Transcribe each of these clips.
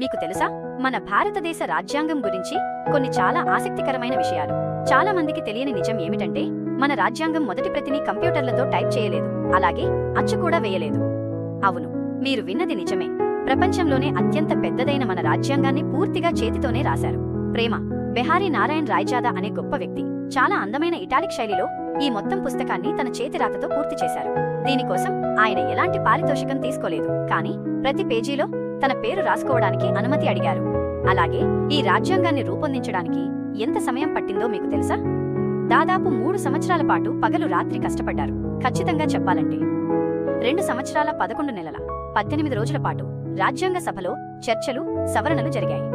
మీకు తెలుసా, మన భారతదేశ రాజ్యాంగం గురించి కొన్ని చాలా ఆసక్తికరమైన విషయాలు. చాలా మందికి తెలియని నిజం ఏమిటంటే, మన రాజ్యాంగం మొదటి ప్రతిని కంప్యూటర్లతో టైప్ చేయలేదు, అలాగే అచ్చు కూడా వేయలేదు. అవును, మీరు విన్నది నిజమే. ప్రపంచంలోనే అత్యంత పెద్దదైన మన రాజ్యాంగాన్ని పూర్తిగా చేతితోనే రాశారు. ప్రేమ బెహారీ నారాయణ్ రాయ్జాదా అనే గొప్ప వ్యక్తి చాలా అందమైన ఇటాలిక్ శైలిలో ఈ మొత్తం పుస్తకాన్ని తన చేతిరాతతో పూర్తి చేశారు. దీనికోసం ఆయన ఎలాంటి పారితోషికం తీసుకోలేదు, కానీ ప్రతి పేజీలో తన పేరు రాసుకోవడానికి అనుమతి అడిగారు. అలాగే ఈ రాజ్యాంగాన్ని రూపొందించడానికి ఎంత సమయం పట్టిందో మీకు తెలుసా? దాదాపు 3 సంవత్సరాల పాటు పగలు రాత్రి కష్టపడ్డారు. ఖచ్చితంగా చెప్పాలంటే 2 సంవత్సరాల 11 నెలల 18 రోజుల పాటు రాజ్యాంగ సభలో చర్చలు, సవరణలు జరిగాయి.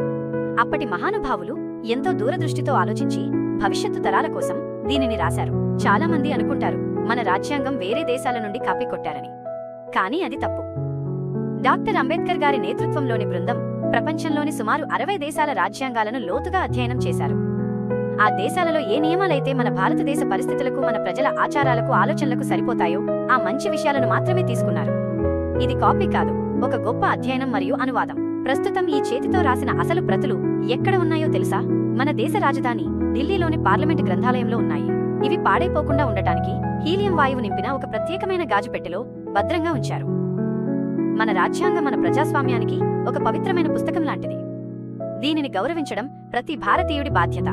అప్పటి మహానుభావులు ఎంతో దూరదృష్టితో ఆలోచించి భవిష్యత్తు తరాల కోసం దీనిని రాశారు. చాలా మంది అనుకుంటారు మన రాజ్యాంగం వేరే దేశాల నుండి కాపీ కొట్టారని, కానీ అది తప్పు. డాక్టర్ అంబేద్కర్ గారి నేతృత్వంలోని బృందం ప్రపంచంలోని సుమారు 60 దేశాల రాజ్యాంగాలను లోతుగా అధ్యయనం చేశారు. ఆ దేశాలలో ఏ నియమాలైతే మన భారతదేశ పరిస్థితులకు, మన ప్రజల ఆచారాలకు, ఆలోచనలకు సరిపోతాయో ఆ మంచి విషయాలను మాత్రమే తీసుకున్నారు. ఇది కాపీ కాదు, ఒక గొప్ప అధ్యయనం మరియు అనువాదం. ప్రస్తుతం ఈ చేతితో రాసిన అసలు ప్రతులు ఎక్కడ ఉన్నాయో తెలుసా? మన దేశ రాజధాని ఢిల్లీలోని పార్లమెంటు గ్రంథాలయంలో ఉన్నాయి. ఇవి పాడైపోకుండా ఉండటానికి హీలియం వాయువు నింపిన ఒక ప్రత్యేకమైన గాజు పెట్టెలో భద్రంగా ఉంచారు. మన రాజ్యాంగం మన ప్రజాస్వామ్యానికి ఒక పవిత్రమైన పుస్తకం లాంటిది. దీనిని గౌరవించడం ప్రతి భారతీయుడి బాధ్యత.